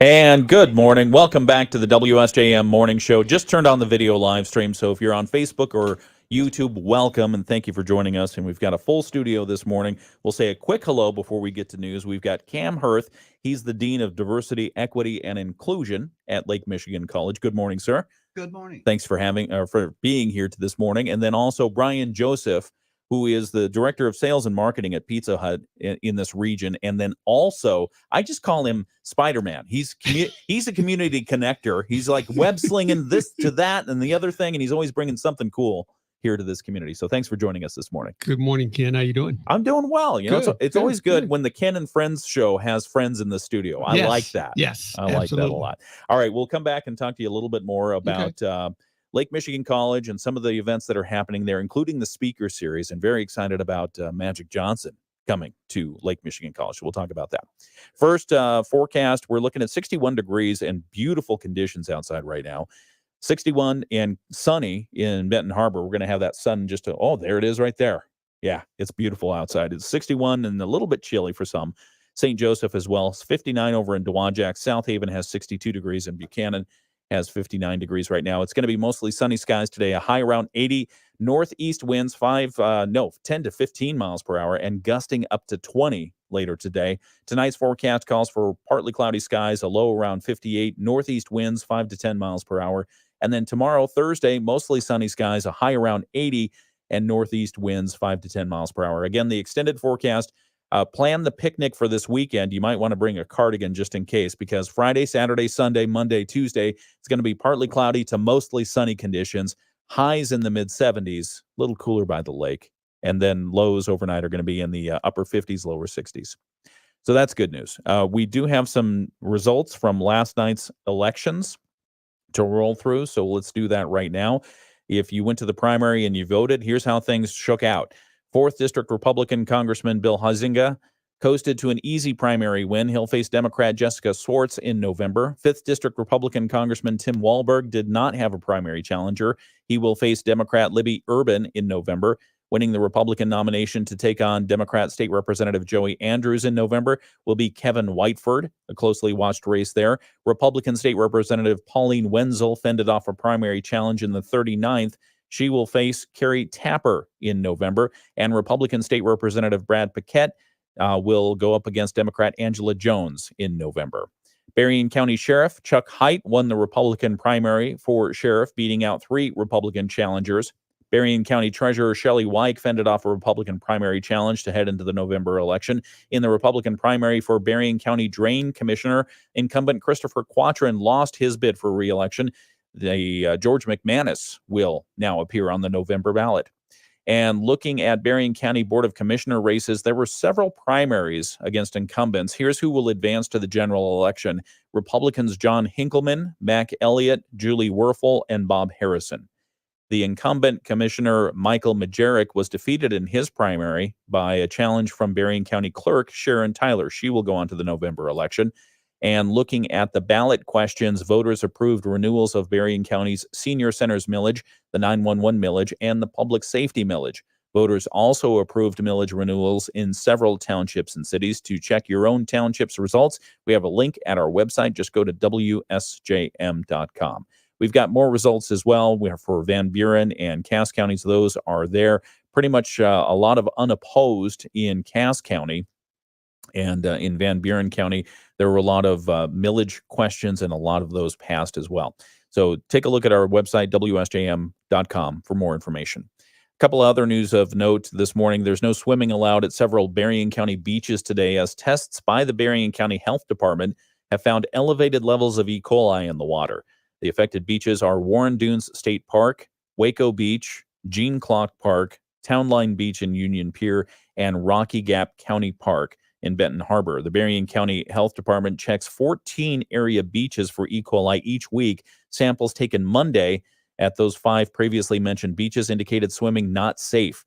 And good morning. Welcome back to the WSJM Morning Show. Just turned on the video live stream, so if you're on Facebook or YouTube, welcome and thank you for joining us. And we've got a full studio this morning. We'll say a quick hello before we get to news. We've got Cam Hirth. He's the Dean of Diversity, Equity, and Inclusion at Lake Michigan College. Good morning, sir. Good morning. Thanks for being here to this morning. And then also Brian Joseph, who is the director of sales and marketing at Pizza Hut in this region. And then also, I just call him Spider-Man. He's a community connector. He's like web slinging this to that and the other thing, and he's always bringing something cool here to this community. So thanks for joining us this morning. Good morning, Ken. How you doing? I'm doing well. You know, it's always good when the Ken and Friends show has friends in the studio. I like that. Yes, I like that a lot. All right, we'll come back and talk to you a little bit more about Lake Michigan College and some of the events that are happening there, including the speaker series, and very excited about Magic Johnson coming to Lake Michigan College. So we'll talk about that. First forecast, we're looking at 61 degrees and beautiful conditions outside right now. 61 and sunny in Benton Harbor. We're going to have that sun there it is right there. Yeah, it's beautiful outside. It's 61 and a little bit chilly for some. St. Joseph as well. It's 59 over in Dowagiac. South Haven has 62 degrees, and Buchanan has 59 degrees right now. It's going to be mostly sunny skies today, a high around 80, northeast winds 10 to 15 miles per hour, and gusting up to 20 later today. Tonight's forecast calls for partly cloudy skies, a low around 58, northeast winds 5 to 10 miles per hour. And then tomorrow, Thursday, mostly sunny skies, a high around 80, and northeast winds 5 to 10 miles per hour. Again, the extended forecast. Plan the picnic for this weekend. You might want to bring a cardigan just in case, because Friday, Saturday, Sunday, Monday, Tuesday, it's going to be partly cloudy to mostly sunny conditions. Highs in the mid-70s, a little cooler by the lake. And then lows overnight are going to be in the upper 50s, lower 60s. So that's good news. We do have some results from last night's elections to roll through, so let's do that right now. If you went to the primary and you voted, here's how things shook out. 4th District Republican Congressman Bill Huizenga coasted to an easy primary win. He'll face Democrat Jessica Swartz in November. 5th District Republican Congressman Tim Walberg did not have a primary challenger. He will face Democrat Libby Urban in November. Winning the Republican nomination to take on Democrat State Representative Joey Andrews in November will be Kevin Whiteford, a closely watched race there. Republican State Representative Pauline Wenzel fended off a primary challenge in the 39th. She will face Carrie Tapper in November, and Republican State Representative Brad Paquette will go up against Democrat Angela Jones in November. Berrien County Sheriff Chuck Hite won the Republican primary for sheriff, beating out 3 Republican challengers. Berrien County Treasurer Shelley Wyke fended off a Republican primary challenge to head into the November election. In the Republican primary for Berrien County Drain Commissioner, incumbent Christopher Quatrin lost his bid for re-election. George McManus will now appear on the November ballot. And looking at Berrien County Board of Commissioner races, there were several primaries against incumbents. Here's who will advance to the general election. Republicans John Hinkleman, Mac Elliott, Julie Werfel, and Bob Harrison. The incumbent Commissioner Michael Majerick was defeated in his primary by a challenge from Berrien County Clerk Sharon Tyler. She will go on to the November election. And looking at the ballot questions, voters approved renewals of Berrien County's Senior Centers millage, the 911 millage, and the Public Safety millage. Voters also approved millage renewals in several townships and cities. To check your own township's results, we have a link at our website. Just go to WSJM.com. We've got more results as well. We have for Van Buren and Cass counties. Those are there. Pretty much a lot of unopposed in Cass County. And in Van Buren County, there were a lot of millage questions, and a lot of those passed as well. So take a look at our website, WSJM.com, for more information. A couple of other news of note this morning. There's no swimming allowed at several Berrien County beaches today, as tests by the Berrien County Health Department have found elevated levels of E. coli in the water. The affected beaches are Warren Dunes State Park, Waco Beach, Gene Clark Park, Town Line Beach and Union Pier, and Rocky Gap County Park in Benton Harbor. The Berrien County Health Department checks 14 area beaches for E. coli each week. Samples taken Monday at those 5 previously mentioned beaches indicated swimming not safe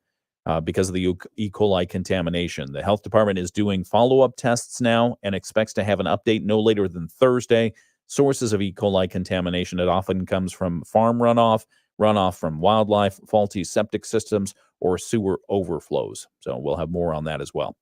because of the E. coli contamination. The health department is doing follow-up tests now and expects to have an update no later than Thursday. Sources of E. coli contamination, it often comes from farm runoff, runoff from wildlife, faulty septic systems, or sewer overflows. So we'll have more on that as well.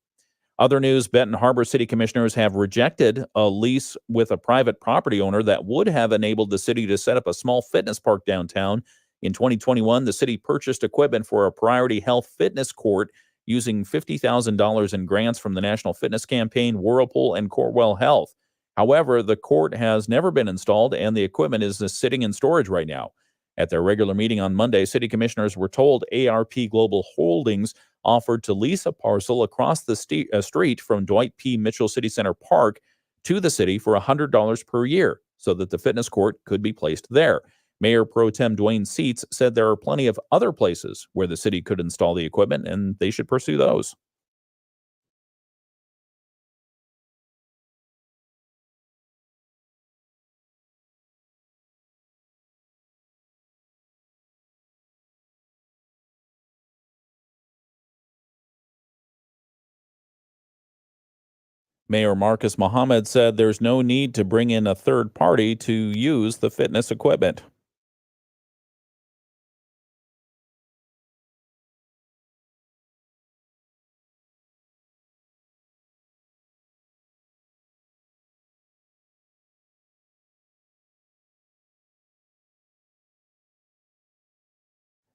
Other news, Benton Harbor City Commissioners have rejected a lease with a private property owner that would have enabled the city to set up a small fitness park downtown. In 2021, the city purchased equipment for a Priority Health fitness court using $50,000 in grants from the National Fitness Campaign, Whirlpool, and Corewell Health. However, the court has never been installed, and the equipment is sitting in storage right now. At their regular meeting on Monday, city commissioners were told ARP Global Holdings offered to lease a parcel across the street from Dwight P. Mitchell City Center Park to the city for $100 per year so that the fitness court could be placed there. Mayor Pro Tem Dwayne Seats said there are plenty of other places where the city could install the equipment, and they should pursue those. Mayor Marcus Muhammad said there's no need to bring in a third party to use the fitness equipment.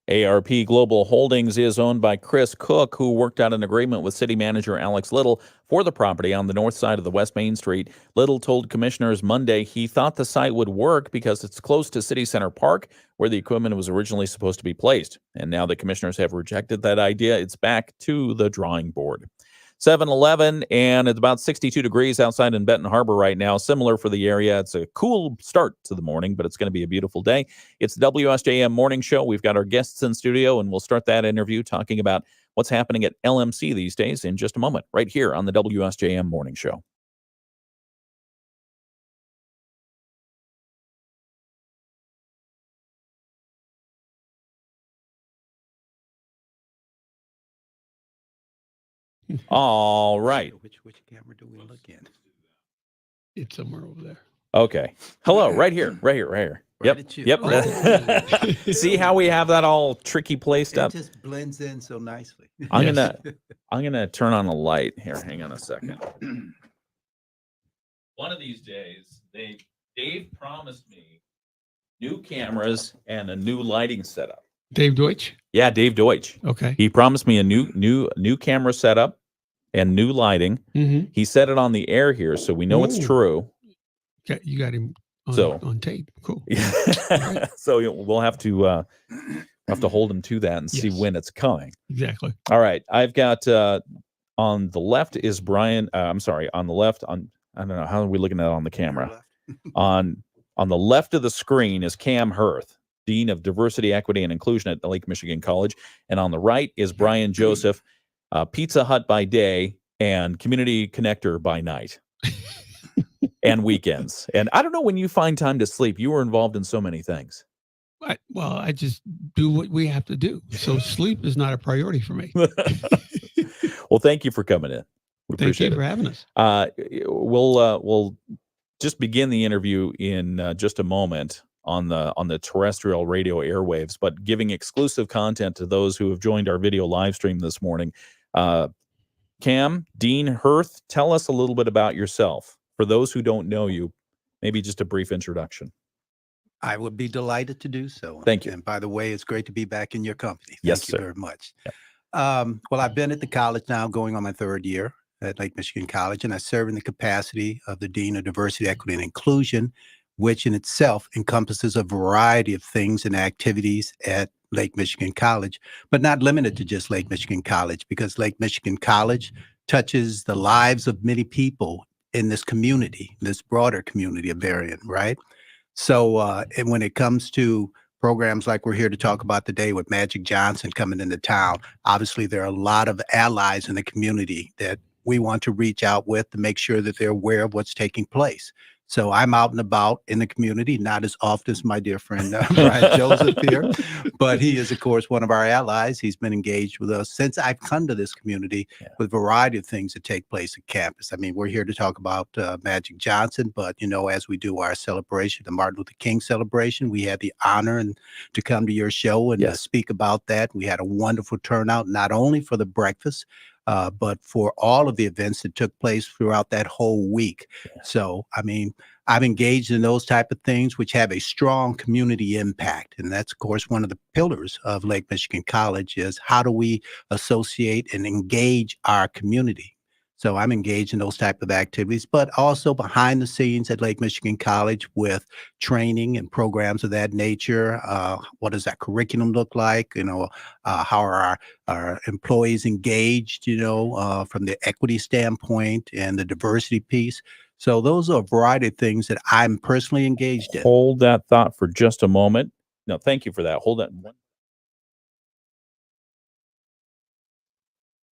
ARP Global Holdings is owned by Chris Cook, who worked out an agreement with city manager Alex Little for the property on the north side of the West Main Street. Little told commissioners Monday he thought the site would work because it's close to City Center Park, where the equipment was originally supposed to be placed. And now the commissioners have rejected that idea. It's back to the drawing board. 7-Eleven, and it's about 62 degrees outside in Benton Harbor right now. Similar for the area. It's a cool start to the morning, but it's going to be a beautiful day. It's the WSJM Morning Show. We've got our guests in studio, and we'll start that interview talking about what's happening at LMC these days in just a moment, right here on the WSJM Morning Show. All right. Which camera do we look in? It's somewhere over there. Okay. Hello, right here. Right Yep. at you. Yep. Oh. See how we have that all tricky placed It up? just blends in so nicely. I'm Yes. gonna turn on a light here. Hang on a second. One of these days, Dave promised me new cameras and a new lighting setup. Dave Deutsch. Yeah, Dave Deutsch. Okay. He promised me a new camera setup and new lighting. Mm-hmm. He said it on the air here, so we know it's Ooh. true. You got him on, So- on tape. Cool. So we'll have to hold him to that and see Yes. when it's coming. Exactly. All right, I've got on the left is Brian. I'm sorry, on the left I don't know how are we looking at it on the camera. on the left of the screen is Cam Hirth, Dean of Diversity, Equity, and Inclusion at Lake Michigan College, and on the right is Brian Joseph, Pizza Hut by day and Community Connector by night. And weekends. And I don't know when you find time to sleep. You were involved in so many things. I just do what we have to do. So sleep is not a priority for me. Well, thank you for coming in. We Thank appreciate you for it. having us. We'll just begin the interview in just a moment on the terrestrial radio airwaves, but giving exclusive content to those who have joined our video live stream this morning. Cam, Dean Hirth, tell us a little bit about yourself. For those who don't know you, maybe just a brief introduction. I would be delighted to do so. Thank you. And by the way, it's great to be back in your company. Yes, Thank sir. you very much. Yep. Well, I've been at the college now going on my third year at Lake Michigan College, and I serve in the capacity of the Dean of Diversity, Equity, and Inclusion, which in itself encompasses a variety of things and activities at Lake Michigan College, but not limited to just Lake Michigan College, because Lake Michigan College touches the lives of many people in this community, this broader community of Berrien, right? So, and when it comes to programs like we're here to talk about today with Magic Johnson coming into town, obviously there are a lot of allies in the community that we want to reach out with to make sure that they're aware of what's taking place. So I'm out and about in the community, not as often as my dear friend Brian Joseph here, but he is, of course, one of our allies. He's been engaged with us since I've come to this community with a variety of things that take place at campus. I mean, we're here to talk about Magic Johnson, but, you know, as we do our celebration, the Martin Luther King celebration, we had the honor to come to your show and Yes. speak about that. We had a wonderful turnout, not only for the breakfast, but for all of the events that took place throughout that whole week. So, I mean, I've engaged in those type of things which have a strong community impact. And that's, of course, one of the pillars of Lake Michigan College is how do we associate and engage our community? So I'm engaged in those type of activities, but also behind the scenes at Lake Michigan College with training and programs of that nature. What does that curriculum look like? How are our employees engaged, from the equity standpoint and the diversity piece. So those are a variety of things that I'm personally engaged in. Hold that thought for just a moment. No, thank you for that. Hold that.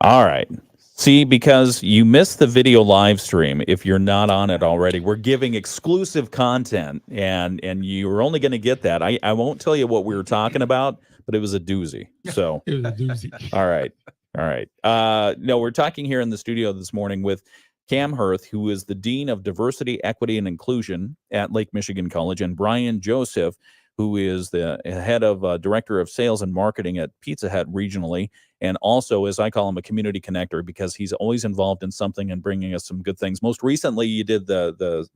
All right. See, because you missed the video live stream, if you're not on it already, we're giving exclusive content, and you're only going to get that. I won't tell you what we were talking about, but it was a doozy. So, It was a doozy. all right. No, we're talking here in the studio this morning with Cam Hirth, who is the Dean of Diversity, Equity, and Inclusion at Lake Michigan College, and Brian Joseph, who is the head of Director of Sales and Marketing at Pizza Hut regionally, and also, as I call him, a community connector because he's always involved in something and bringing us some good things. Most recently, you did the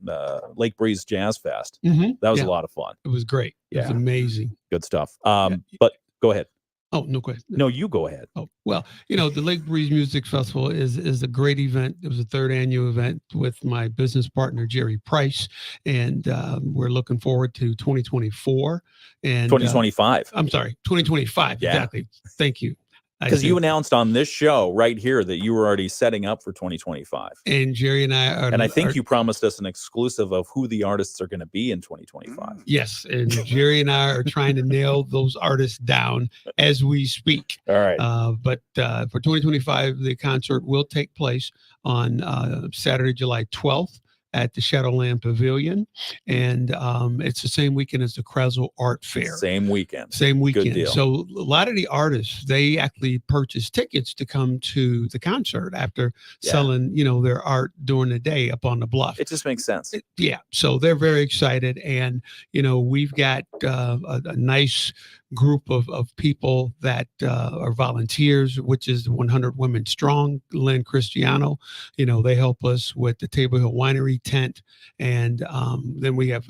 Lake Breeze Jazz Fest. That was a lot of fun. It was great. It was amazing. Good stuff. But go ahead. Oh, no question. No, you go ahead. Oh, well, the Lake Breeze Music Festival is a great event. It was a third annual event with my business partner, Jerry Price. And we're looking forward to 2024 and 2025. I'm sorry, 2025. Yeah. Exactly. Thank you. Because you announced on this show right here that you were already setting up for 2025. And Jerry and I are. And I think you promised us an exclusive of who the artists are going to be in 2025. Yes. And Jerry and I are trying to nail those artists down as we speak. All right. But for 2025, the concert will take place on Saturday, July 12th. At the Shadowland Pavilion, and it's the same weekend as the Krasel Art Fair. Same weekend. Good deal. So a lot of the artists, they actually purchase tickets to come to the concert after selling, their art during the day up on the bluff. It just makes sense. So they're very excited, and we've got a nice group of people that are volunteers, which is 100 Women Strong. Lynn Cristiano, they help us with the Table Hill Winery tent, and then we have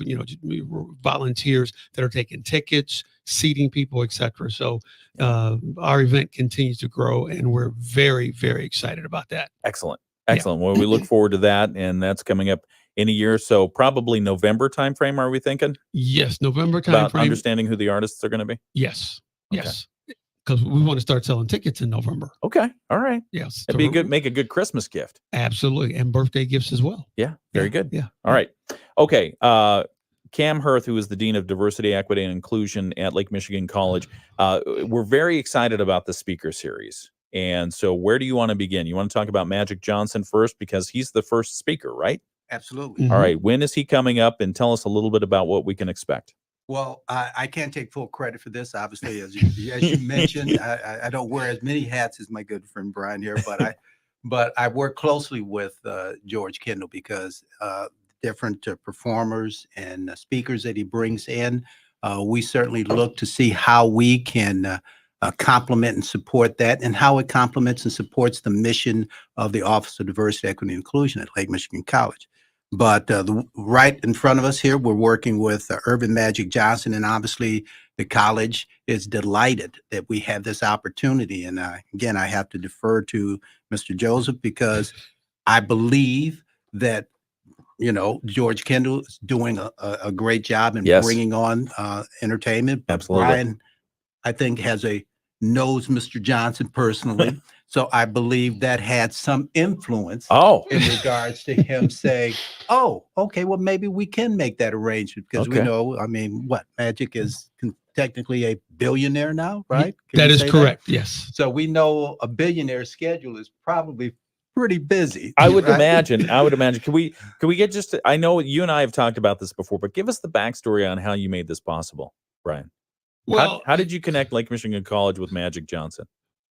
volunteers that are taking tickets, seating people, etc. So our event continues to grow, and we're very, very excited about that. Excellent. Well, we look forward to that, and that's coming up in a year, so probably November timeframe. Are we thinking? Yes, November timeframe. About understanding who the artists are going to be. Yes, because we want to start selling tickets in November. Okay, all right. Yes, it'd be good. Make a good Christmas gift. Absolutely, and birthday gifts as well. Yeah, very good. Yeah. All right. Okay. Cam Hirth, who is the Dean of Diversity, Equity, and Inclusion at Lake Michigan College. We're very excited about the speaker series. And so where do you want to begin? You want to talk about Magic Johnson first because he's the first speaker, right? Absolutely. Mhm. All right. When is he coming up? And tell us a little bit about what we can expect. Well, I can't take full credit for this. Obviously, as you mentioned, I don't wear as many hats as my good friend Brian here, but I work closely with George Kendall because different performers and speakers that he brings in, we certainly look to see how we can complement and support that, and how it complements and supports the mission of the Office of Diversity, Equity, and Inclusion at Lake Michigan College. But right in front of us here, we're working with Urban Magic Johnson, and obviously the college is delighted that we have this opportunity. And again, I have to defer to Mr. Joseph because I believe that George Kendall is doing a great job in bringing on entertainment. But Absolutely. Brian, I think, knows Mr. Johnson personally. So I believe that had some influence in regards to him saying, oh, okay, well, maybe we can make that arrangement because we know, Magic is technically a billionaire now, right? That is correct. Yes. So we know a billionaire's schedule is probably pretty busy. I would imagine. Can we get I know you and I have talked about this before, but give us the backstory on how you made this possible, Brian. Well, how did you connect Lake Michigan College with Magic Johnson?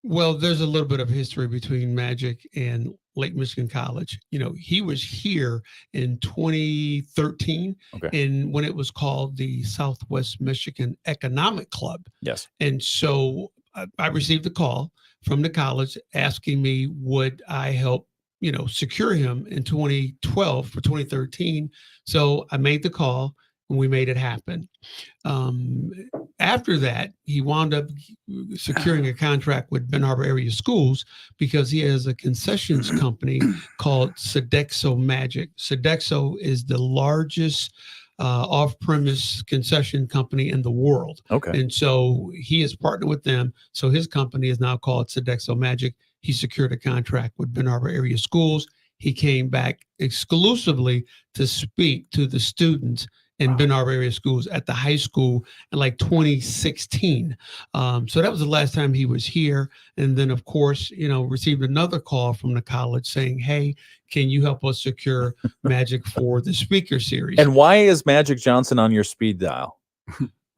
Well, there's a little bit of history between Magic and Lake Michigan College. He was here in 2013, and when it was called the Southwest Michigan Economic Club. Yes. And so I received a call from the college asking me, would I help, secure him in 2012 for 2013. So I made the call and we made it happen. Um, After that, he wound up securing a contract with Ben Harbor Area Schools because he has a concessions company called Sodexo Magic. Sodexo is the largest off-premise concession company in the world. Okay. And so he has partnered with them. So his company is now called Sodexo Magic. He secured a contract with Ben Harbor Area Schools. He came back exclusively to speak to the students in Ben Harbor Area Schools at the high school in like 2016. So that was the last time he was here. And then, of course, received another call from the college saying, hey, can you help us secure Magic for the speaker series? And why is Magic Johnson on your speed dial?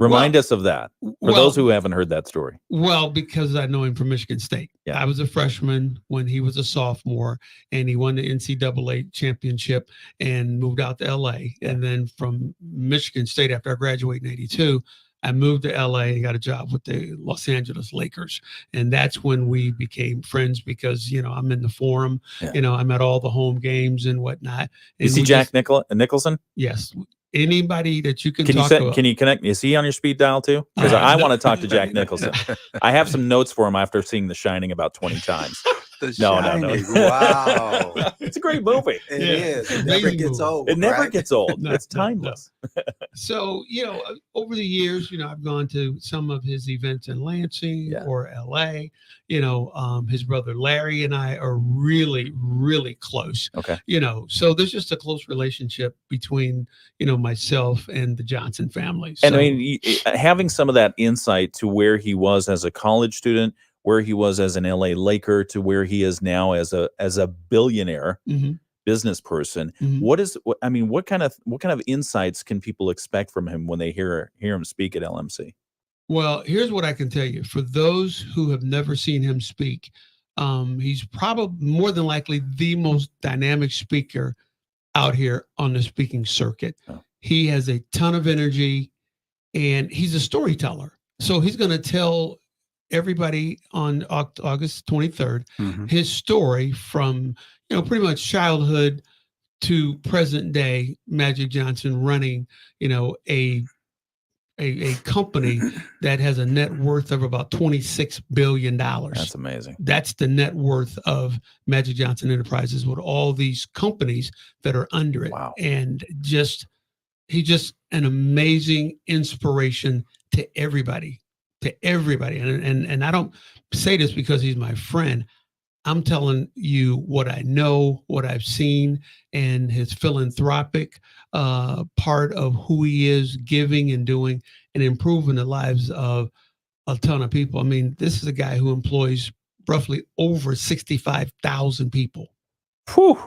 Remind us of that for those who haven't heard that story. Well, because I know him from Michigan State. Yeah. I was a freshman when he was a sophomore, and he won the NCAA championship and moved out to LA. Yeah. And then from Michigan State, after I graduated in '82, I moved to LA and got a job with the Los Angeles Lakers. And that's when we became friends because, I'm in the forum, Yeah. I'm at all the home games and whatnot. You And see we Jack just- Nicholson? Yes. Anybody that you can Can you talk set, about. can you connect? Is he on your speed dial too? Because I No. want to talk to Jack Nicholson. I have some notes for him after seeing The Shining about 20 times. The No. Shining. Wow. It's a great movie. It Yeah. is. It never Amazing gets movie. old. It never right? gets old. No, It's no, no. timeless. So, over the years, I've gone to some of his events in Lansing Yeah. or LA. His brother Larry and I are really, really close. Okay. So there's just a close relationship between, myself and the Johnson family. And So, I mean, having some of that insight to where he was as a college student, where he was as an LA Laker, to where he is now as a billionaire mhm, business person. mhm. What kind of insights can people expect from him when they hear him speak at LMC? Well, here's what I can tell you. For those who have never seen him speak, he's probably more than likely the most dynamic speaker out here on the speaking circuit. Oh. He has a ton of energy and he's a storyteller. So he's going to tell everybody on August 23rd Mhm. his story from, pretty much childhood to present day, Magic Johnson running, a company that has a net worth of about $26 billion. That's amazing. That's the net worth of Magic Johnson Enterprises with all these companies that are under it. Wow. And he's just an amazing inspiration to everybody, And I don't say this because he's my friend. I'm telling you what I know, what I've seen, and his philanthropic part of who he is, giving and doing and improving the lives of a ton of people. I mean, this is a guy who employs roughly over 65,000 people. Whew.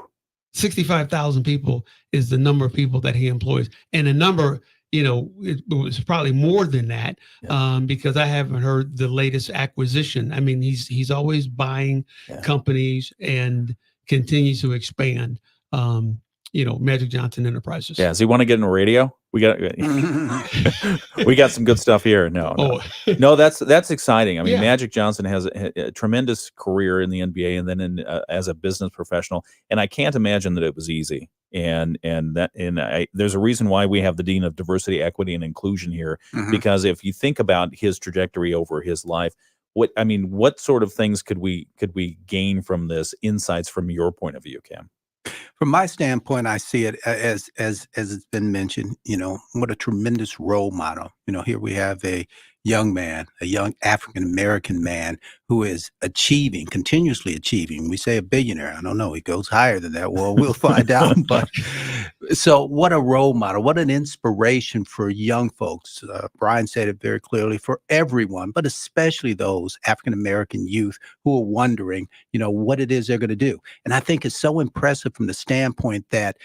65,000 people is the number of people that he employs. And the number, it was probably more than that because I haven't heard the latest acquisition. I mean, he's always buying companies and continues to expand, Magic Johnson Enterprises. Yeah. Does he want to get in radio? We got some good stuff here. No. No, that's exciting. I mean, Yeah. Magic Johnson has a tremendous career in the NBA and then as a business professional. And I can't imagine that it was easy. And there's a reason why we have the Dean of Diversity, Equity, and Inclusion here, Mhm. because if you think about his trajectory over his life, what sort of things could we gain from this, insights from your point of view, Cam? From my standpoint, I see it as it's been mentioned, what a tremendous role model. Here we have a young man, a young African-American man who is continuously achieving. We say a billionaire. I don't know. He goes higher than that. Well, we'll find out. But so what a role model, what an inspiration for young folks. Brian said it very clearly, for everyone, but especially those African-American youth who are wondering, what it is they're going to do. And I think it's so impressive from the standpoint that,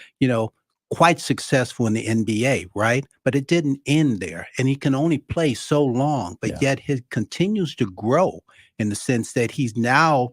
quite successful in the NBA, right? But it didn't end there. And he can only play so long, but yet he continues to grow in the sense that he's now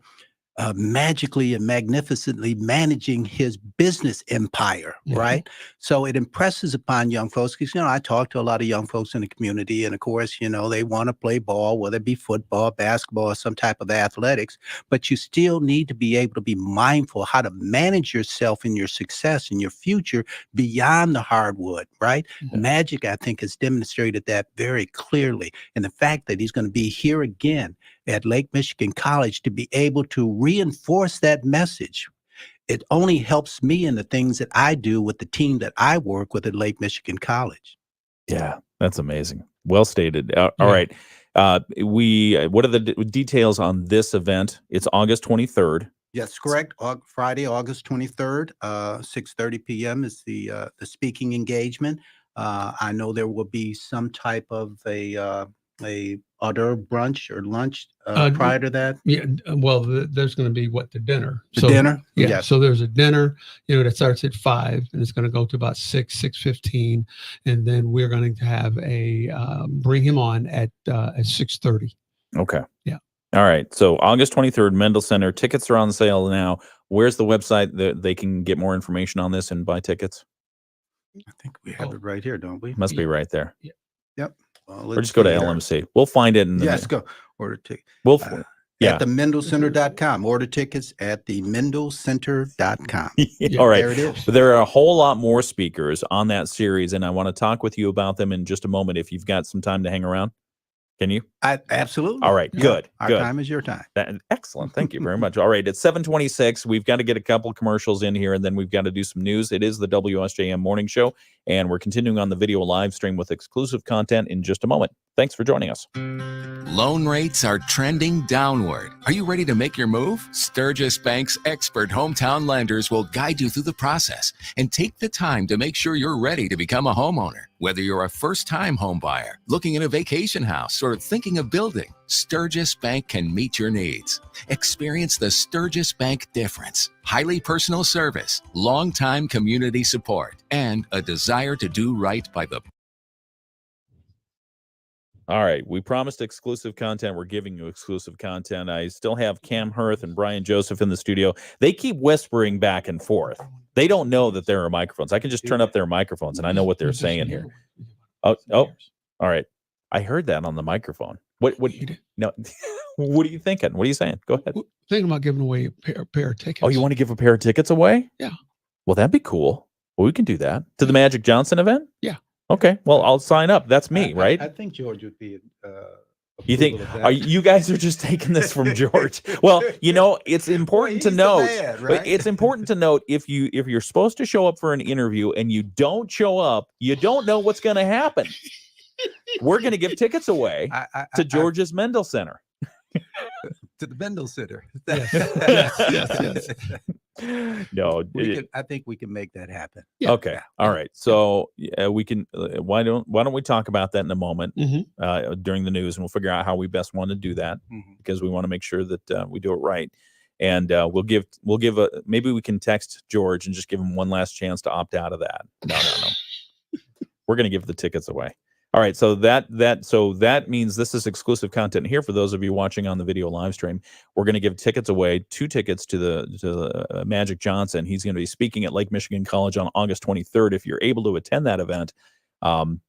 magically and magnificently managing his business empire, Mhm. right? So it impresses upon young folks because, I talk to a lot of young folks in the community, and of course, they want to play ball, whether it be football, basketball, or some type of athletics, but you still need to be able to be mindful how to manage yourself and your success and your future beyond the hardwood, right? Mhm. Magic, I think, has demonstrated that very clearly. And the fact that he's going to be here again at Lake Michigan College to be able to reinforce that message. It only helps me in the things that I do with the team that I work with at Lake Michigan College. Yeah, that's amazing. Well stated. All Yeah. right. What are the details on this event? It's August 23rd. Yes, correct. Friday, August 23rd, 6:30 p.m. is the speaking engagement. I know there will be some type of a hors d'oeuvre brunch or lunch prior to that. Yeah, well, there's going to be the dinner. The dinner? Yeah, Yes. so there's a dinner, that starts at 5 and it's going to go to about 6:15, and then we're going to have a bring him on at 6:30. Okay. Yeah. All right. So August 23rd, Mendel Center. Tickets are on sale now. Where's the website that they can get more information on this and buy tickets? I think we have it right here, don't we? Must be right there. Yep. Well, Or just go to let's see here. LMC. We'll find it in the Yes, go. Order ticket. We'll At the mendelcenter.com. Order tickets at the mendelcenter.com. All right. There it is. There are a whole lot more speakers on that series, and I want to talk with you about them in just a moment if you've got some time to hang around. Can you? Absolutely. All right. Good. Our Good. time is your time. Excellent. Thank you very much. All right. It's 7:26. We've got to get a couple commercials in here, and then we've got to do some news. It is the WSJM Morning Show, and we're continuing on the video live stream with exclusive content in just a moment. Thanks for joining us. Loan rates are trending downward. Are you ready to make your move? Sturgis Bank's expert hometown lenders will guide you through the process and take the time to make sure you're ready to become a homeowner. Whether you're a first-time home buyer, looking at a vacation house, or thinking of building, Sturgis Bank can meet your needs. Experience the Sturgis Bank difference. Highly personal service, long-time community support, and a desire to do right by the All right. We promised exclusive content. We're giving you exclusive content. I still have Cam Hurth and Brian Joseph in the studio. They keep whispering back and forth. They don't know that there are microphones. I can just turn up their microphones and I know what they're saying here. Oh, all right. I heard that on the microphone. What no, what are you thinking? What are you saying? Go ahead. Thinking about giving away a pair of tickets. Oh, you want to give a pair of tickets away? Yeah. Well, that'd be cool. Well, we can do that. To the Magic Johnson event? Yeah. Okay. Well, I'll sign up. That's me, right? I think George would be. You think you guys are just taking this from George? Well, it's important to note. It's important to note if you're supposed to show up for an interview and you don't show up, you don't know what's going to happen. We're going to give tickets away to George's Mendel Center. To the Mendel Center. Yes. No, I think we can make that happen. Yeah. Okay. All right. So we can. Why don't we talk about that in a moment during the news, and we'll figure out how we best want to do that because we want to make sure that we do it right. And we'll give maybe we can text George and just give him one last chance to opt out of that. No. We're going to give the tickets away. All right, so that means this is exclusive content here for those of you watching on the video live stream. We're going to give tickets away, 2 tickets to the Magic Johnson. He's going to be speaking at Lake Michigan College on August 23rd. If you're able to attend that event,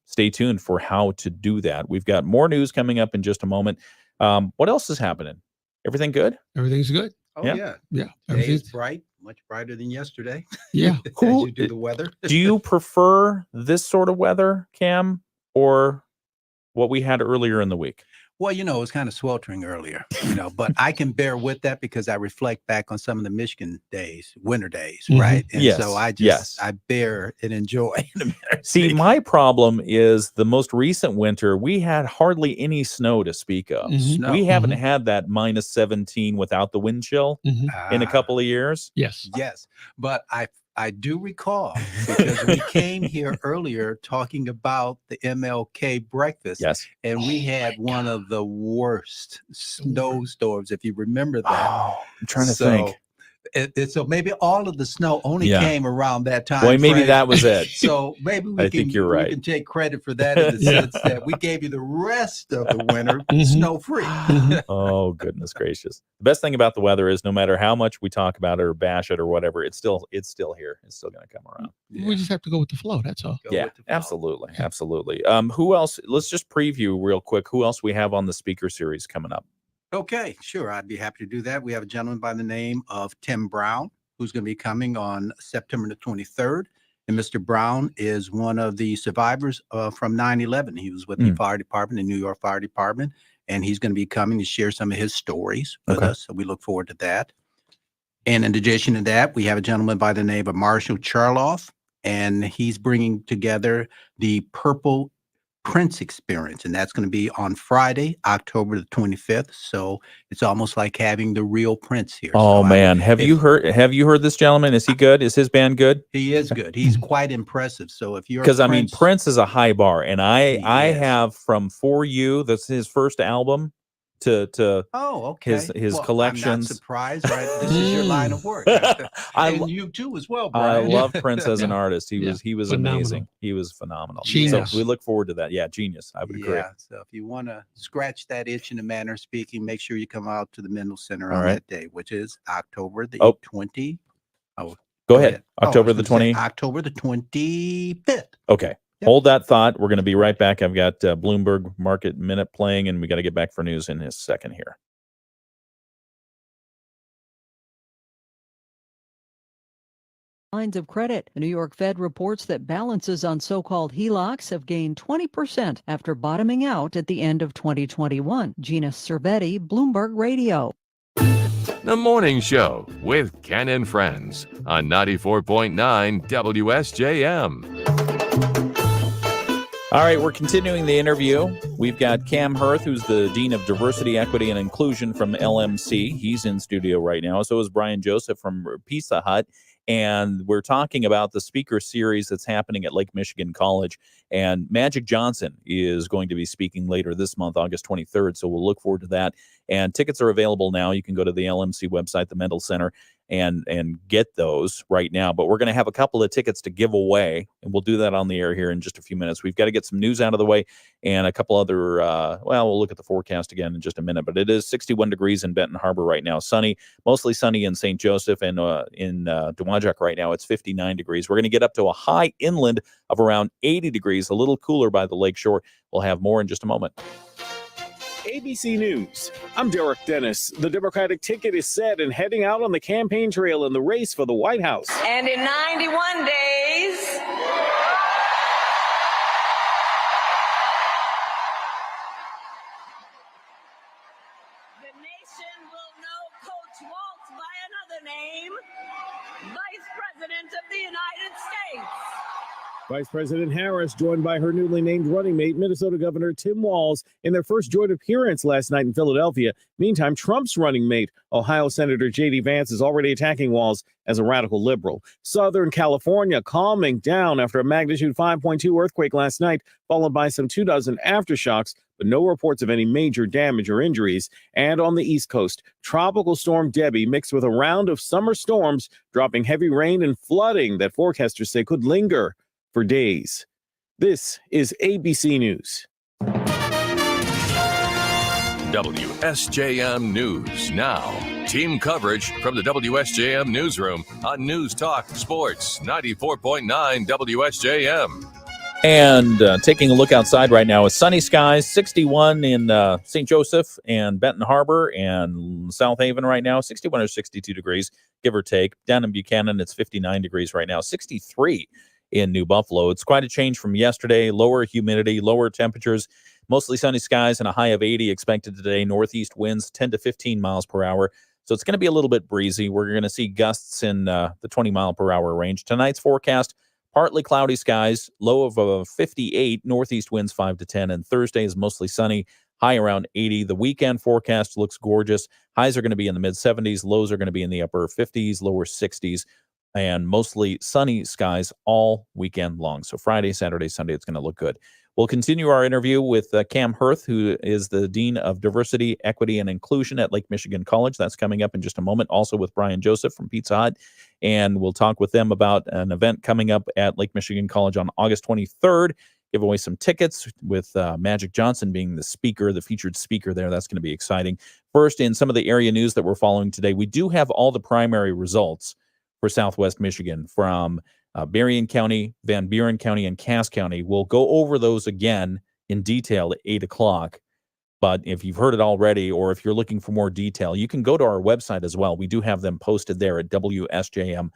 stay tuned for how to do that. We've got more news coming up in just a moment. What else is happening? Everything good? Everything's good. Oh Yeah. Day Everything's is bright, much brighter than yesterday. Yeah. As you do the weather. Do you prefer this sort of weather, Cam, or what we had earlier in the week? Well, it was kind of sweltering earlier, but I can bear with that because I reflect back on some of the Michigan days, winter days, right? And Yes. so I bear and enjoy. See, my problem is the most recent winter, we had hardly any snow to speak of. Snow. We haven't had that minus 17 without the wind chill in a couple of years. Yes. Yes, but I do recall because we came here earlier talking about the MLK breakfast. Yes. And we had one of the worst snowstorms, if you remember that. Oh, I'm trying to think. So maybe all of the snow only Yeah. came around that time. Boy, maybe frame. that was it. So maybe I think you're right. we can take credit for that in the Yeah. sense that we gave you the rest of the winter Mhm. snow free. Oh, goodness gracious. The best thing about the weather is no matter how much we talk about it or bash it or whatever, it's still here. It's still going to come around. We just have to go with the flow. That's all. Go Yeah, with the flow. absolutely. Absolutely. Who else? Let's just preview real quick who else we have on the speaker series coming up. Okay, sure. I'd be happy to do that. We have a gentleman by the name of Tim Brown, who's going to be coming on September the 23rd. And Mr. Brown is one of the survivors from 9/11. He was with the fire department, the New York Fire Department, and he's going to be coming to share some of his stories with us. So we look forward to that. And in addition to that, we have a gentleman by the name of Marshall Charloff, and he's bringing together the Purple Prince Experience, and that's going to be on Friday, October the 25th. So it's almost like having the real Prince here. Oh So man, have you heard this gentleman? Is he good? Is his band good? he is good. He's quite impressive. So if you're Because I mean, Prince is a high bar, and I Yes. have from For You, that's his first album, to oh, okay. his Well, I'm collections. not surprised, right? This is your line of work. I And lo- you too as well, I Brian. love Prince as an Yeah. artist. He Yeah. was Phenomenal. amazing. He was phenomenal. Genius. So we look forward to that. Yeah, genius. I would agree. Yeah. So if you want to scratch that itch in a manner of speaking, make sure you come out to the Mendel Center All on right. that day, which is October the Oh. 20. Go ahead. Oh, I October was the gonna say 20. October the 25th. Okay. Yep. Hold that thought. We're going to be right back. I've got Bloomberg Market Minute playing, and we got to get back for news in a second here. Lines of credit. The New York Fed reports that balances on so-called HELOCs have gained 20% after bottoming out at the end of 2021. Gina Cervetti, Bloomberg Radio. The Morning Show with Ken and Friends on 94.9 WSJM. All right, we're continuing the interview. We've got Cam Hirth, who's the Dean of Diversity, Equity, and Inclusion from LMC. He's in studio right now. So is Brian Joseph from Pizza Hut. And we're talking about the speaker series that's happening at Lake Michigan College. And Magic Johnson is going to be speaking later this month, August 23rd. So we'll look forward to that. And tickets are available now. You can go to the LMC website, the Mendel Center, and get those right now. But we're going to have a couple of tickets to give away, and we'll do that on the air here in just a few minutes. We've got to get some news out of the way and a couple other, we'll look at the forecast again in just a minute. But it is 61 degrees in Benton Harbor right now. Sunny, mostly sunny in St. Joseph, and in Dowagiac right now, it's 59 degrees. We're going to get up to a high inland of around 80 degrees, a little cooler by the lakeshore. We'll have more in just a moment. ABC News. I'm Derek Dennis. The Democratic ticket is set and heading out on the campaign trail in the race for the White House. And in 91 days, the nation will know Coach Waltz by another name, Vice President of the United States. Vice President Harris joined by her newly named running mate, Minnesota Governor Tim Walz, in their first joint appearance last night in Philadelphia. Meantime, Trump's running mate, Ohio Senator J.D. Vance, is already attacking Walz as a radical liberal. Southern California calming down after a magnitude 5.2 earthquake last night, followed by some 24 aftershocks, but no reports of any major damage or injuries. And on the East Coast, Tropical Storm Debbie mixed with a round of summer storms, dropping heavy rain and flooding that forecasters say could linger for days. This is ABC News. WSJM News Now. Team coverage from the WSJM Newsroom on News Talk Sports 94.9 WSJM. And taking a look outside right now, it's sunny skies, 61 in St. Joseph and Benton Harbor and South Haven right now, 61 or 62 degrees, give or take. Down in Buchanan, it's 59 degrees right now, 63 in New Buffalo. It's quite a change from yesterday. Lower humidity, lower temperatures, mostly sunny skies, and a high of 80 expected today. Northeast winds 10 to 15 miles per hour. So it's going to be a little bit breezy. We're going to see gusts in the 20 mile per hour range. Tonight's forecast, partly cloudy skies, low of 58, northeast winds 5 to 10, and Thursday is mostly sunny, high around 80. The weekend forecast looks gorgeous. Highs are going to be in the mid 70s, lows are going to be in the upper 50s, lower 60s, and mostly sunny skies all weekend long. So Friday, Saturday, Sunday, it's going to look good. We'll continue our interview with Cam Hirth, who is the Dean of Diversity, Equity, and Inclusion at Lake Michigan College. That's coming up in just a moment. Also with Brian Joseph from Pizza Hut. And we'll talk with them about an event coming up at Lake Michigan College on August 23rd. Give away some tickets with Magic Johnson being the speaker, the featured speaker there. That's going to be exciting. First, in some of the area news that we're following today, we do have all the primary results for Southwest Michigan from Berrien County, Van Buren County, and Cass County. We'll go over those again in detail at 8 o'clock. But if you've heard it already, or if you're looking for more detail, you can go to our website as well. We do have them posted there at WSJM.com.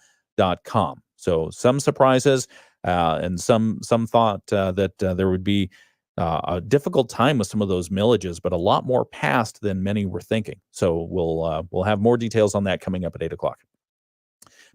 So some surprises and some thought that there would be a difficult time with some of those millages, but a lot more passed than many were thinking. So we'll have more details on that coming up at 8 o'clock.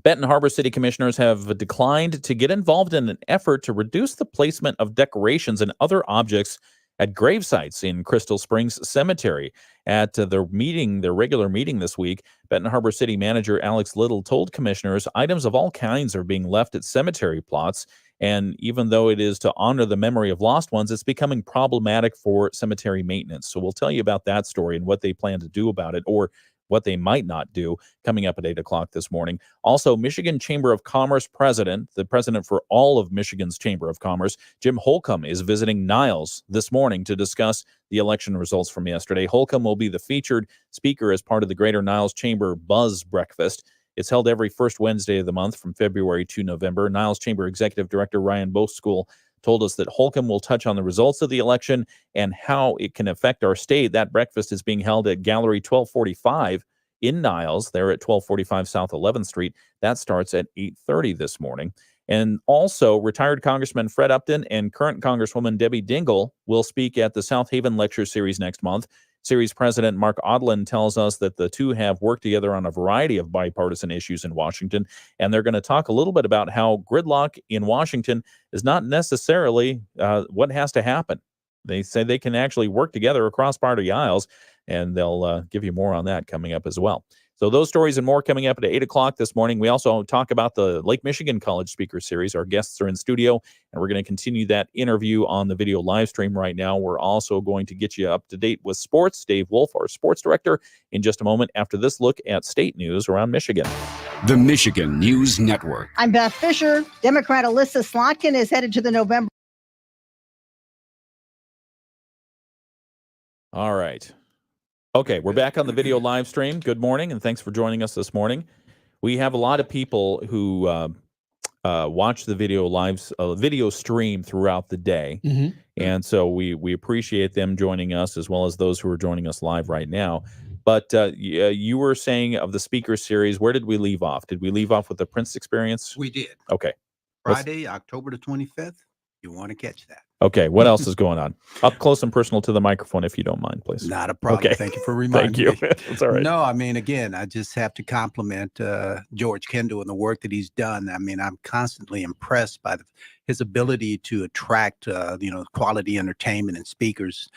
Benton Harbor City Commissioners have declined to get involved in an effort to reduce the placement of decorations and other objects at grave sites in Crystal Springs Cemetery. At their regular meeting this week, Benton Harbor City Manager Alex Little told commissioners items of all kinds are being left at cemetery plots, and even though it is to honor the memory of lost ones, it's becoming problematic for cemetery maintenance. So we'll tell you about that story and what they plan to do about it, or what they might not do, coming up at 8 o'clock this morning. Also, Michigan Chamber of Commerce the president for all of Michigan's Chamber of Commerce, Jim Holcomb, is visiting Niles this morning to discuss the election results from yesterday. Holcomb will be the featured speaker as part of the Greater Niles Chamber Buzz Breakfast. It's held every first Wednesday of the month from February to November. Niles Chamber Executive Director Ryan Boeschool told us that Holcomb will touch on the results of the election and how it can affect our state. That breakfast is being held at Gallery 1245 in Niles, there at 1245 South 11th Street. That starts at 8:30 this morning. And also, retired Congressman Fred Upton and current Congresswoman Debbie Dingell will speak at the South Haven Lecture Series next month. Series President Mark Odlin tells us that the two have worked together on a variety of bipartisan issues in Washington, and they're going to talk a little bit about how gridlock in Washington is not necessarily what has to happen. They say they can actually work together across party aisles, and they'll give you more on that coming up as well. So those stories and more coming up at 8 o'clock this morning. We also talk about the Lake Michigan College Speaker Series. Our guests are in studio, and we're going to continue that interview on the video live stream right now. We're also going to get you up to date with sports. Dave Wolf, our sports director, in just a moment after this look at state news around Michigan. The Michigan News Network. I'm Beth Fisher. Democrat Alyssa Slotkin is headed to the November. All right. Okay, we're back on the video live stream. Good morning, and thanks for joining us this morning. We have a lot of people who watch the video stream throughout the day, and so we appreciate them joining us, as well as those who are joining us live right now. But you were saying of the speaker series, where did we leave off? Did we leave off with the Prince experience? We did. Okay. Friday, October the 25th. You want to catch that. Okay, what else is going on? Up close and personal to the microphone, if you don't mind, please. Not a problem. Okay. Thank you for reminding me. It's all right. No, I mean, again, I just have to compliment George Kendall and the work that he's done. I mean, I'm constantly impressed by his ability to attract, quality entertainment and speakers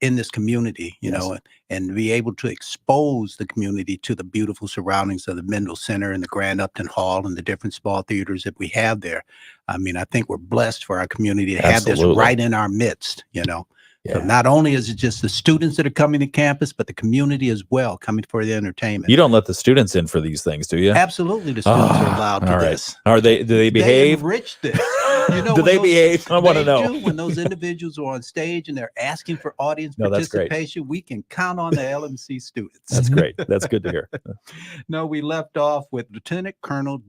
in this community, you know, and be able to expose the community to the beautiful surroundings of the Mendel Center and the Grand Upton Hall and the different small theaters that we have there. I mean, I think we're blessed for our community to have this right in our midst, you know. So not only is it just the students that are coming to campus, but the community as well coming for the entertainment. You don't let the students in for these things, do you? Absolutely, the students are allowed to this. Are they? Do they behave? They enrich this. You know, do they behave? I want to know. When those individuals are on stage and they're asking for audience participation, we can count on the LMC students. That's great. That's good to hear. No, we left off with Lieutenant Colonel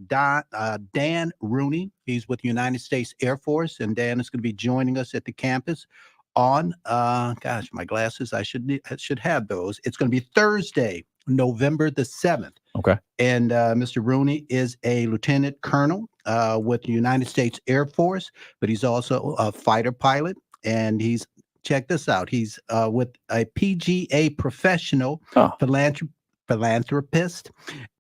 Dan Rooney. He's with the United States Air Force, and Dan is going to be joining us at the campus on my glasses, I should have those. It's going to be Thursday, November the 7th. Okay. And Mr. Rooney is a lieutenant colonel with the United States Air Force, but he's also a fighter pilot, and check this out, he's with a PGA professional, philanthropist,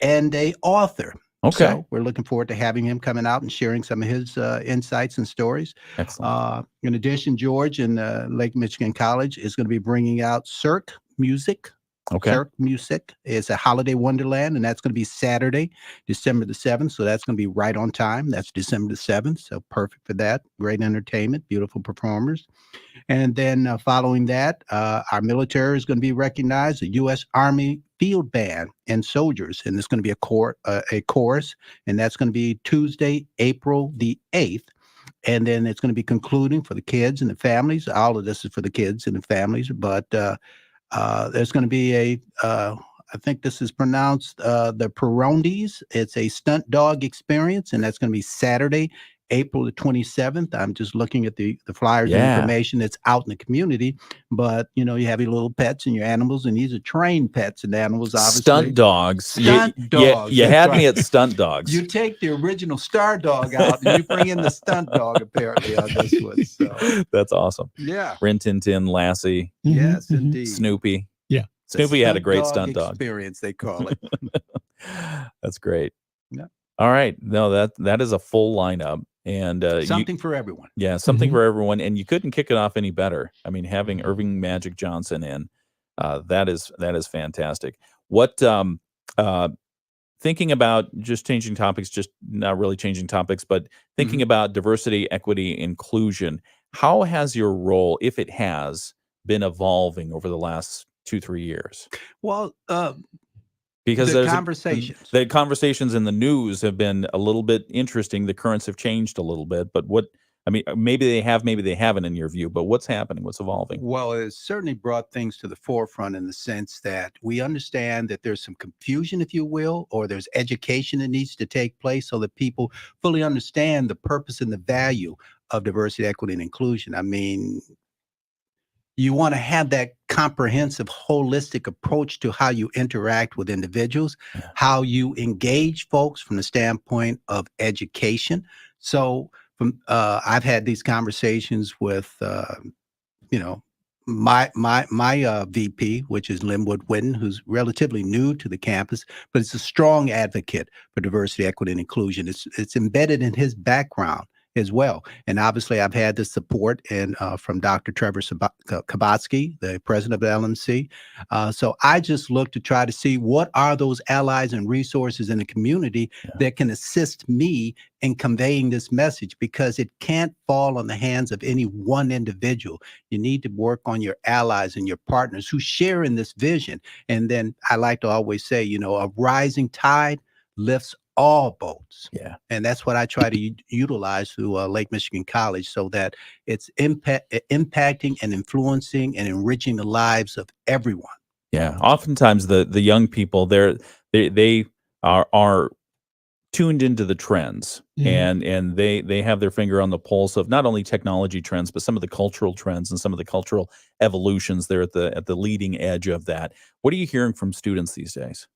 and a author. Okay. So we're looking forward to having him coming out and sharing some of his insights and stories. Excellent. In addition, George and Lake Michigan College is going to be bringing out Cirque music Okay. Cirque Music is a holiday wonderland, and that's going to be Saturday, December the 7th. So that's going to be right on time. That's December the 7th. So perfect for that. Great entertainment, beautiful performers. And then following that, our military is going to be recognized, the U.S. Army Field Band and Soldiers, and it's going to be a chorus, and that's going to be Tuesday, April the 8th. And then it's going to be concluding for the kids and the families. All of this is for the kids and the families, but there's going to be I think this is pronounced the Perondis. It's a stunt dog experience, and that's going to be Saturday, April the 27th. I'm just looking at the flyers and Yeah. information that's out in the community. But, you know, you have your little pets and your animals, and these are trained pets and animals, obviously. Stunt dogs. Stunt dogs. You that's had me right. at stunt dogs. You take the original Star Dog out, and you bring in the stunt dog, apparently, on this one. So, That's awesome. yeah. Rin Tin Tin, Lassie, Yes, Mhm. indeed. Snoopy. Yeah. It's a Snoopy had a great stunt dog. experience, they call it. That's great. Yeah. All right. No, that is a full lineup. And Something for everyone. yeah, something Mhm. for everyone. And you couldn't kick it off any better. I mean, having Irving Magic Johnson in, that is fantastic. What thinking about just changing topics, just not really changing topics, but thinking about diversity, equity, inclusion, how has your role, if it has, been evolving over the last 2-3 years? Well, Because the there's conversations. the conversations in the news have been a little bit interesting. The currents have changed a little bit, but I mean, maybe they have, maybe they haven't in your view, but what's happening? What's evolving? Well, it's certainly brought things to the forefront in the sense that we understand that there's some confusion, if you will, or there's education that needs to take place so that people fully understand the purpose and the value of diversity, equity, and inclusion. I mean, you want to have that comprehensive, holistic approach to how you interact with individuals, Yeah. how you engage folks from the standpoint of education. So, I've had these conversations with, you know, my VP, which is Linwood Witten, who's relatively new to the campus, but it's a strong advocate for diversity, equity, and inclusion. It's embedded in his background as well. And obviously, I've had the support from Dr. Trevor Kabatsky, the president of the LMC. So I just look to try to see what are those allies and resources in the community that can assist me in conveying this message, because it can't fall on the hands of any one individual. You need to work on your allies and your partners who share in this vision. And then I like to always say, you know, a rising tide lifts all boats. Yeah. And that's what I try to utilize through Lake Michigan College, so that it's impacting and influencing and enriching the lives of everyone. Yeah. Oftentimes the young people they are tuned into the trends, Mhm. and they have their finger on the pulse of not only technology trends, but some of the cultural trends and some of the cultural evolutions. They're at the leading edge of that. What are you hearing from students these days?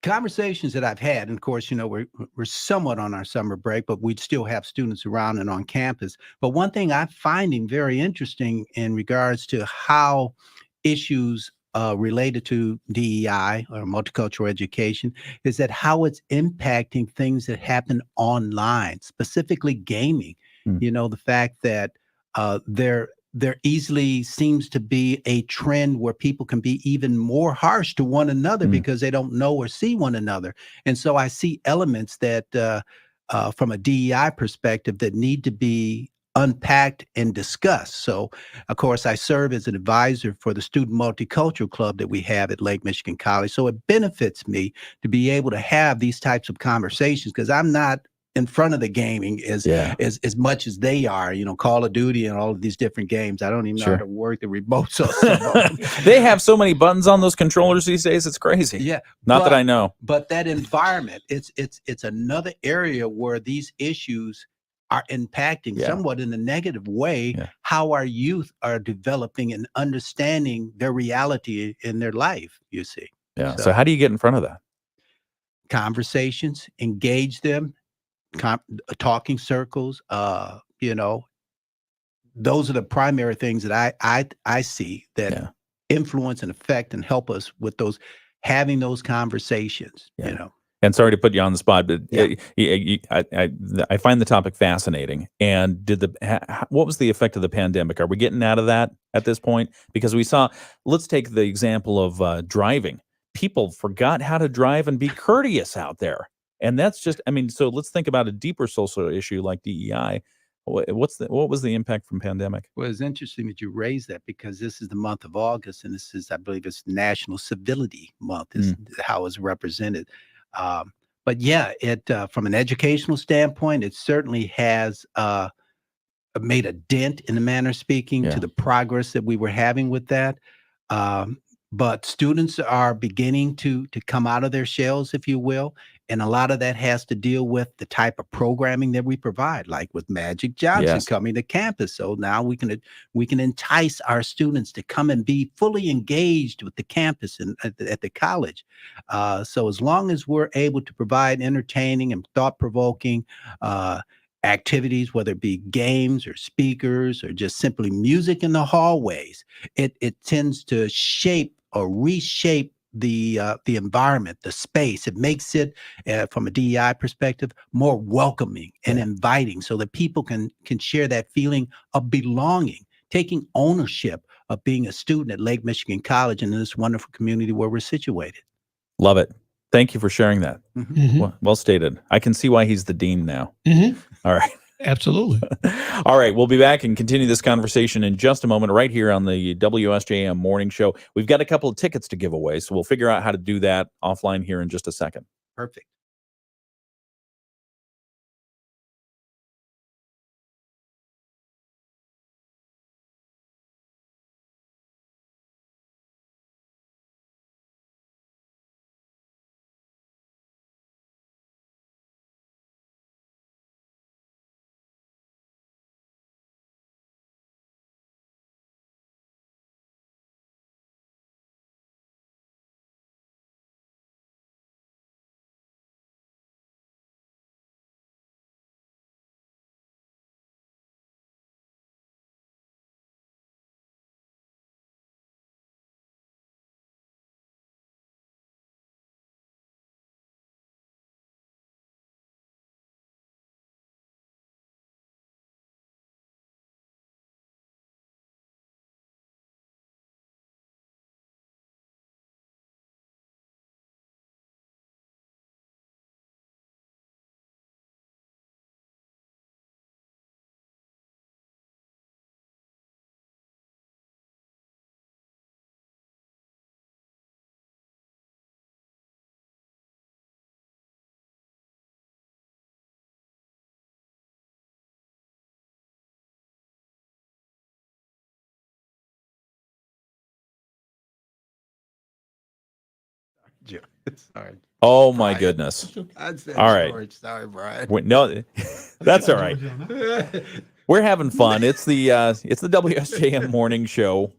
Conversations that I've had, and of course, you know, we're somewhat on our summer break, but we still have students around and on campus. But one thing I'm finding very interesting in regards to how issues related to DEI or multicultural education is that how it's impacting things that happen online, specifically gaming. Mm. You know, the fact that there easily seems to be a trend where people can be even more harsh to one another because they don't know or see one another. And so I see elements that from a DEI perspective that need to be unpacked and discussed. So, of course, I serve as an advisor for the Student Multicultural Club that we have at Lake Michigan College. So it benefits me to be able to have these types of conversations, because I'm not in front of the gaming as much as they are, you know, Call of Duty and all of these different games. I don't even know how to work the remotes or something. They have so many buttons on those controllers these days. It's crazy. Yeah. Not that I know. But that environment, it's another area where these issues are impacting somewhat in a negative way how our youth are developing and understanding their reality in their life, you see. Yeah. So how do you get in front of that? Conversations, engage them, talking circles, you know, those are the primary things that I see that influence and affect and help us with those, having those conversations, you know. And sorry to put you on the spot, but Yeah. I find the topic fascinating. And what was the effect of the pandemic? Are we getting out of that at this point? Because let's take the example of driving. People forgot how to drive and be courteous out there. And that's just, so let's think about a deeper social issue like DEI. What was the impact from pandemic? Well, it's interesting that you raised that because this is the month of August, and this is, I believe, it's National Civility Month, is how it's represented. But yeah, it from an educational standpoint, it certainly has made a dent, in the manner of speaking, to the progress that we were having with that. But students are beginning to come out of their shells, if you will. And a lot of that has to deal with the type of programming that we provide, like with Magic Johnson coming to campus. So now we can entice our students to come and be fully engaged with the campus and at the college. So as long as we're able to provide entertaining and thought-provoking activities, whether it be games or speakers or just simply music in the hallways, it tends to shape or reshape the environment, the space. It makes it, from a DEI perspective, more welcoming and inviting, so that people can share that feeling of belonging, taking ownership of being a student at Lake Michigan College and in this wonderful community where we're situated. Love it. Thank you for sharing that. Mhm. Well stated. I can see why he's the dean now. All right. Absolutely. All right. We'll be back and continue this conversation in just a moment right here on the WSJM Morning Show. We've got a couple of tickets to give away, so we'll figure out how to do that offline here in just a second. Perfect. Sorry. Oh, my Brian. goodness. I said All right. George. Sorry, Brian. Wait, no, that's all right. We're having fun. It's the WSJM Morning Show,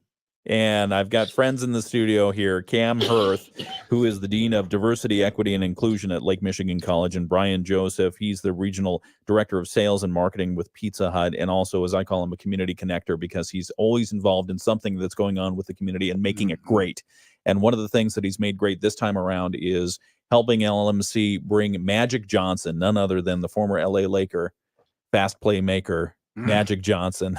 and I've got friends in the studio here. Cam Hirth, who is the Dean of Diversity, Equity, and Inclusion at Lake Michigan College, and Brian Joseph. He's the Regional Director of Sales and Marketing with Pizza Hut, and also, as I call him, a community connector, because he's always involved in something that's going on with the community and making it great. And one of the things that he's made great this time around is helping LMC bring Magic Johnson, none other than the former LA Laker fast playmaker, Magic Johnson,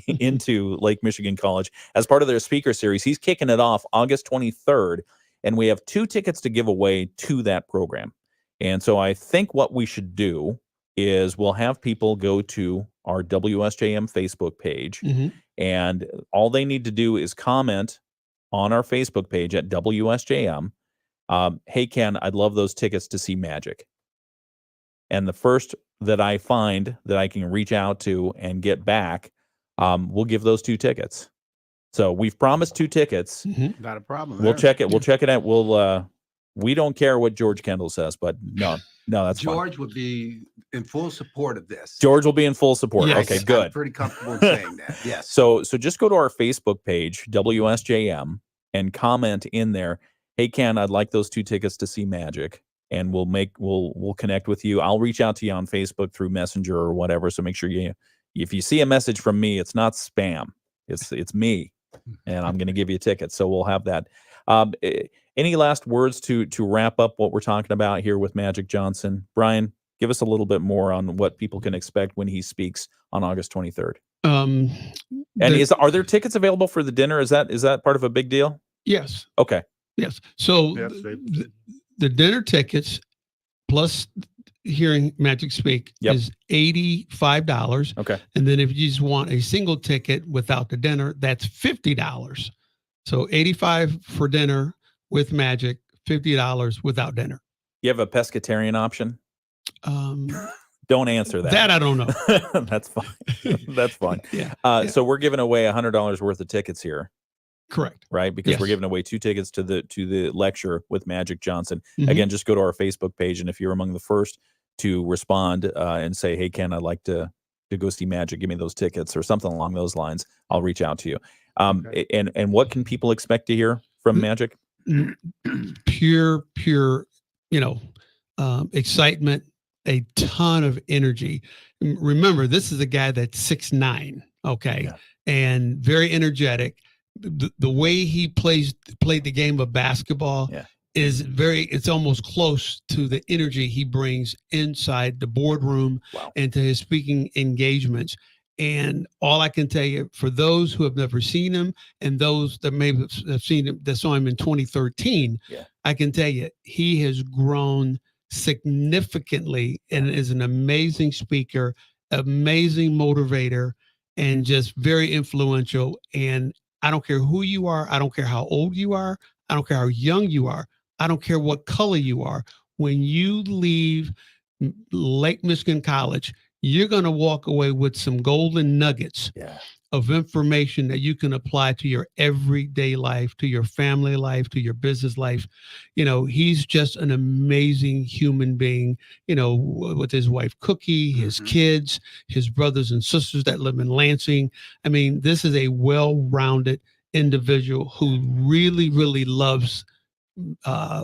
into Lake Michigan College as part of their speaker series. He's kicking it off August 23rd, and we have 2 tickets to give away to that program. And so I think what we should do is we'll have people go to our WSJM Facebook page, and all they need to do is comment on our Facebook page at WSJM. Hey, Ken, I'd love those tickets to see Magic. And the first that I find that I can reach out to and get back, we'll give those 2 tickets. So we've promised 2 tickets. Not a problem. We'll check it. We'll check it out. We don't care what George Kendall says, but no, that's George would be in full support of this. George will be in full support. Yes. Okay, good. I'm pretty comfortable in saying that. Yes. So just go to our Facebook page, WSJM, and comment in there, hey, Ken, I'd like those 2 tickets to see Magic. And we'll connect with you. I'll reach out to you on Facebook through Messenger or whatever. So make sure if you see a message from me, it's not spam. It's me. and I'm going to give you a ticket. So we'll have that. Any last words to wrap up what we're talking about here with Magic Johnson? Brian, give us a little bit more on what people can expect when he speaks on August 23rd. And are there tickets available for the dinner? Is that part of a big deal? Yes. Okay. Yes. So Yes, the dinner tickets plus hearing Magic speak Yep. is $85. Okay. And then if you just want a single ticket without the dinner, that's $50. So $85 for dinner with Magic, $50 without dinner. You have a pescatarian option? Um, Don't answer that. that I don't know. That's fine. That's fine. Yeah. So we're giving away $100 worth of tickets here, Correct. right? Because we're Yes. giving away 2 tickets to the lecture with Magic Johnson. Mhm. Again, just go to our Facebook page, and if you're among the first to respond and say, "Hey, Ken, I'd like to go see Magic. Give me those tickets," or something along those lines, I'll reach out to you. And what can people expect to hear from Magic? Pure, excitement, a ton of energy. Remember, this is a guy that's 6'9", okay, Yeah. and very energetic. The way he played the game of basketball Yeah. is it's almost close to the energy he brings inside the boardroom Wow. and to his speaking engagements. And all I can tell you, for those who have never seen him and those that may have seen him, that saw him in 2013, Yeah. I can tell you he has grown significantly and is an amazing speaker, amazing motivator, and just very influential. And I don't care who you are. I don't care how old you are. I don't care how young you are. I don't care what color you are. When you leave Lake Michigan College, you're going to walk away with some golden nuggets Yeah. of information that you can apply to your everyday life, to your family life, to your business life. He's just an amazing human being, with his wife, Cookie, his kids, his brothers and sisters that live in Lansing. I mean, this is a well-rounded individual who really, really loves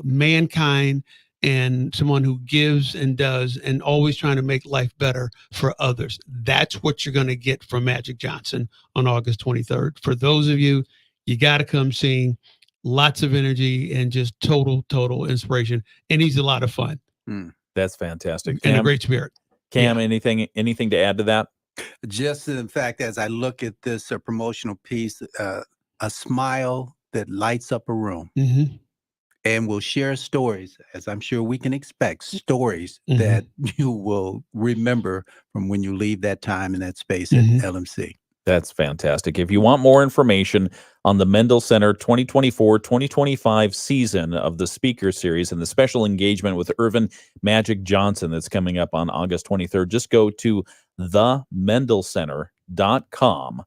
mankind, and someone who gives and does and always trying to make life better for others. That's what you're going to get from Magic Johnson on August 23rd. For those of you, you got to come see. Lots of energy and just total inspiration. And he's a lot of fun. That's fantastic. And a Cam, great spirit. Cam, anything to add to that? Just in fact, as I look at this promotional piece, a smile that lights up a room. Mm-hmm. And we'll share stories, as I'm sure we can expect, stories Mhm. that you will remember from when you leave that time in that space Mhm. at LMC. That's fantastic. If you want more information on the Mendel Center 2024-2025 season of the speaker series and the special engagement with Irvin Magic Johnson that's coming up on August 23rd, just go to themendelcenter.com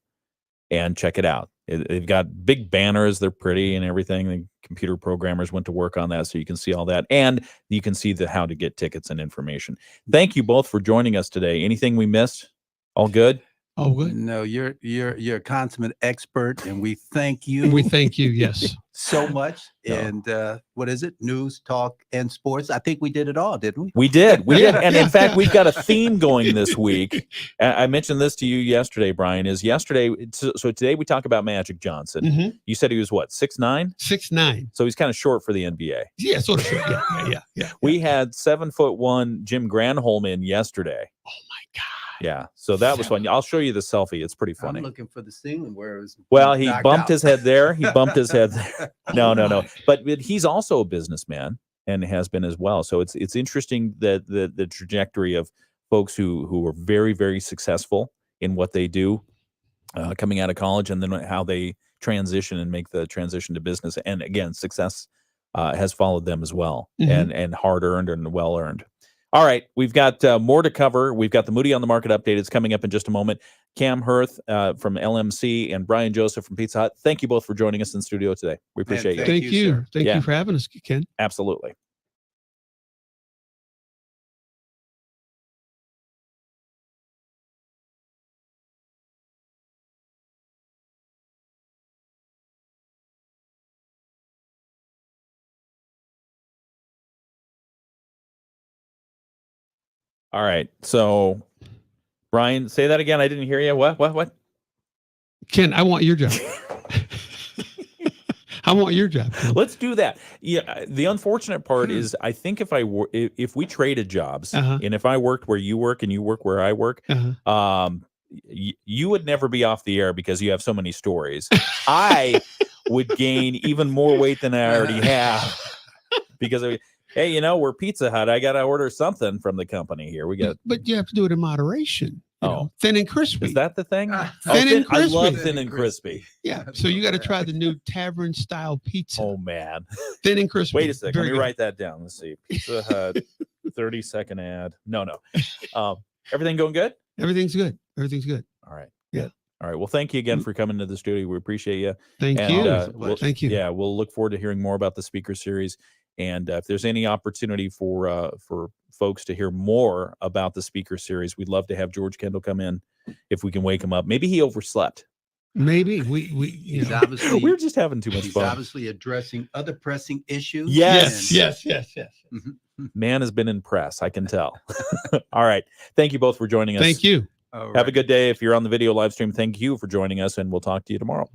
and check it out. They've got big banners. They're pretty and everything. The computer programmers went to work on that, so you can see all that. And you can see how to get tickets and information. Thank you both for joining us today. Anything we missed? All good? Oh, good. No, you're a consummate expert, and we thank you. We thank you. Yes. so much. No. And what is it? News, talk, and sports. I think we did it all, didn't we? We did. And in Yeah. fact, we've got a theme going this week. I mentioned this to you yesterday, Brian, so today we talk about Magic Johnson. Mm-hmm. You said he was what, 6'9"? 6'9". So he's kind of short for the NBA. Yeah, sort of. Yeah. We had 7'1" Jim Granholm in yesterday. Oh my God. Yeah. So that was fun. I'll show you the selfie. It's pretty funny. I'm looking for the ceiling where it was. Well, he knocked bumped out. his head there. He bumped his head there. No. Oh, But he's also a businessman and has been as well. So it's interesting that the trajectory of folks who are very, very successful in what they do coming out of college, and then how they transition and make the transition to business. And again, success has followed them as well, Mhm. and hard earned and well earned. All right, we've got more to cover. We've got the Moody on the Market update. It's coming up in just a moment. Cam Hirth from LMC and Brian Joseph from Pizza Hut. Thank you both for joining us in studio today. We appreciate you. thank Thank you, you. sir. Thank Yeah. you for having us, Ken. Absolutely. All right. So, Brian, say that again. I didn't hear you. What? Ken, I want your job. I want your job. Too. Let's do that. Yeah. The unfortunate part is, I think if we traded jobs, and if I worked where you work and you work where I work, you would never be off the air because you have so many stories. I would gain even more weight than I already have because hey, we're Pizza Hut. I got to order something from the company here. But you have to do it in moderation. You know, thin and crispy. Is that the thing? Thin and crispy. I love thin and crispy. Yeah. So you got to try the new tavern style pizza. Oh man. Thin and crispy. Wait a second. Very Let me good. write that down. Let's see. Pizza Hut 30-second ad. No. Everything going good? Everything's good. Everything's good. All right. Yeah. Good. All right. Well, thank you again for coming to the studio. We appreciate you. Thank you. Thank you. Yeah, we'll look forward to hearing more about the speaker series. And if there's any opportunity for folks to hear more about the speaker series, we'd love to have George Kendall come in if we can wake him up. Maybe he overslept. Maybe He's obviously we're just having too much he's fun. obviously addressing other pressing issues. Yes. Yes. Man has been in press, I can tell. All right. Thank you both for joining us. Thank you. Have a good day. If you're on the video live stream, thank you for joining us, and we'll talk to you tomorrow.